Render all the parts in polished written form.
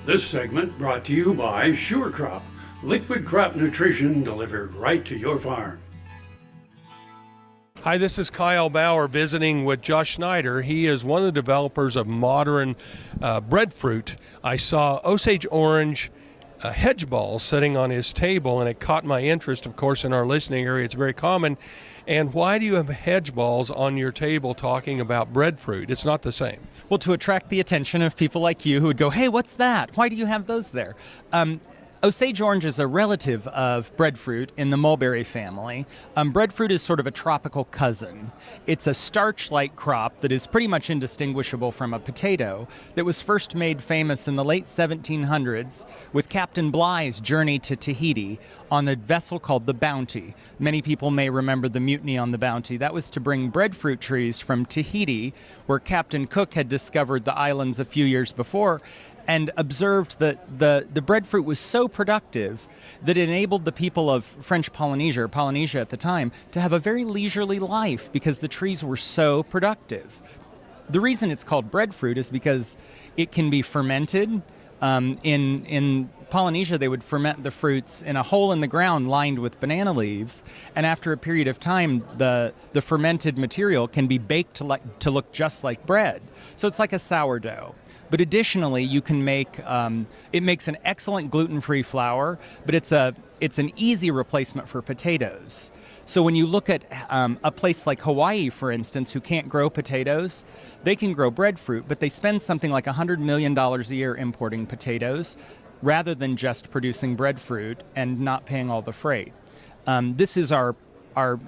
This segment brought to you by Sure Crop, liquid crop nutrition delivered right to your farm. Hi, this is Kyle Bauer visiting with Josh Schneider. He is one of the developers of modern breadfruit. I saw Osage orange hedge balls sitting on his table, and it caught my interest. Of course, in our listening area, it's very common. And why do you have hedge balls on your table talking about breadfruit? It's not the same. Well, to attract the attention of people like you who would go, hey, what's that? Why do you have those there? Osage orange is a relative of breadfruit in the mulberry family. Breadfruit is sort of a tropical cousin. It's a starch-like crop that is pretty much indistinguishable from a potato that was first made famous in the late 1700s with Captain Bligh's journey to Tahiti on a vessel called the Bounty. Many people may remember the mutiny on the Bounty. That was to bring breadfruit trees from Tahiti, where Captain Cook had discovered the islands a few years before, and observed that the breadfruit was so productive that it enabled the people of French Polynesia, or Polynesia at the time, to have a very leisurely life because the trees were so productive. The reason it's called breadfruit is because it can be fermented. In Polynesia, they would ferment the fruits in a hole in the ground lined with banana leaves, and after a period of time, the fermented material can be baked to look just like bread. So it's like a sourdough. But additionally, you can make, it makes an excellent gluten-free flour, but it's an easy replacement for potatoes. So when you look at a place like Hawaii, for instance, who can't grow potatoes, they can grow breadfruit, but they spend something like $100 million a year importing potatoes rather than just producing breadfruit and not paying all the freight. This is our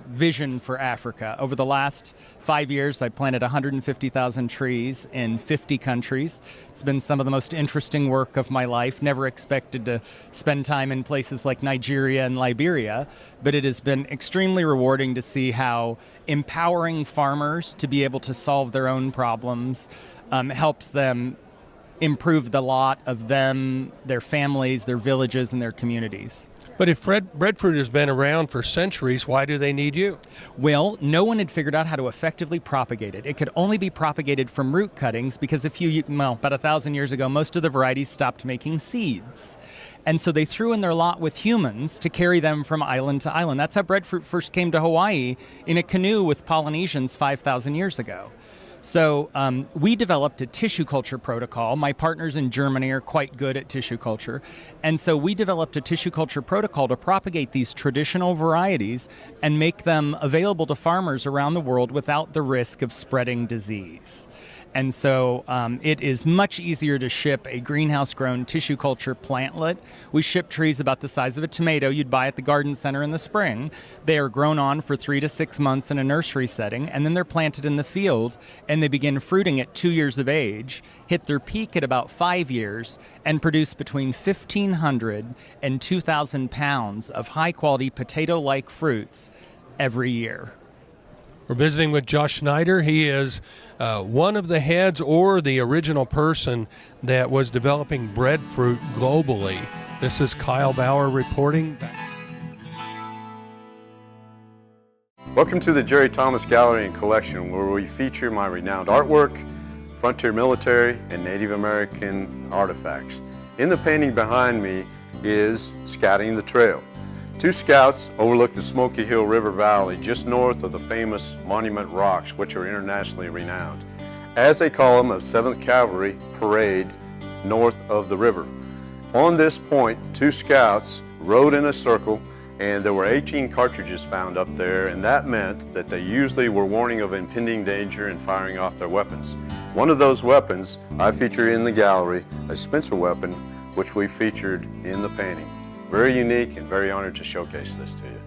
vision for Africa. Over the last 5 years, I planted 150,000 trees in 50 countries. It's been some of the most interesting work of my life. Never expected to spend time in places like Nigeria and Liberia, but it has been extremely rewarding to see how empowering farmers to be able to solve their own problems helps them improve the lot of them, their families, their villages, and their communities. But if breadfruit has been around for centuries, why do they need you? Well, no one had figured out how to effectively propagate it. It could only be propagated from root cuttings because about 1,000 years ago, most of the varieties stopped making seeds. And so they threw in their lot with humans to carry them from island to island. That's how breadfruit first came to Hawaii, in a canoe with Polynesians 5,000 years ago. So we developed a tissue culture protocol. My partners in Germany are quite good at tissue culture. And so we developed a tissue culture protocol to propagate these traditional varieties and make them available to farmers around the world without the risk of spreading disease. And so it is much easier to ship a greenhouse-grown tissue culture plantlet. We ship trees about the size of a tomato you'd buy at the garden center in the spring. They are grown on for 3 to 6 months in a nursery setting, and then they're planted in the field, and they begin fruiting at 2 years of age, hit their peak at about 5 years, and produce between 1,500 and 2,000 pounds of high-quality potato-like fruits every year. We're visiting with Josh Schneider. He is one of the heads or the original person that was developing breadfruit globally. This is Kyle Bauer reporting. Welcome to the Jerry Thomas Gallery and Collection, where we feature my renowned artwork, frontier military, and Native American artifacts. In the painting behind me is Scouting the Trail. 2 scouts overlook the Smoky Hill River Valley just north of the famous Monument Rocks, which are internationally renowned, as a column of 7th Cavalry parade north of the river. On this point, 2 scouts rode in a circle, and there were 18 cartridges found up there, and that meant that they usually were warning of impending danger and firing off their weapons. One of those weapons I feature in the gallery, a Spencer weapon, which we featured in the painting. Very unique and very honored to showcase this to you.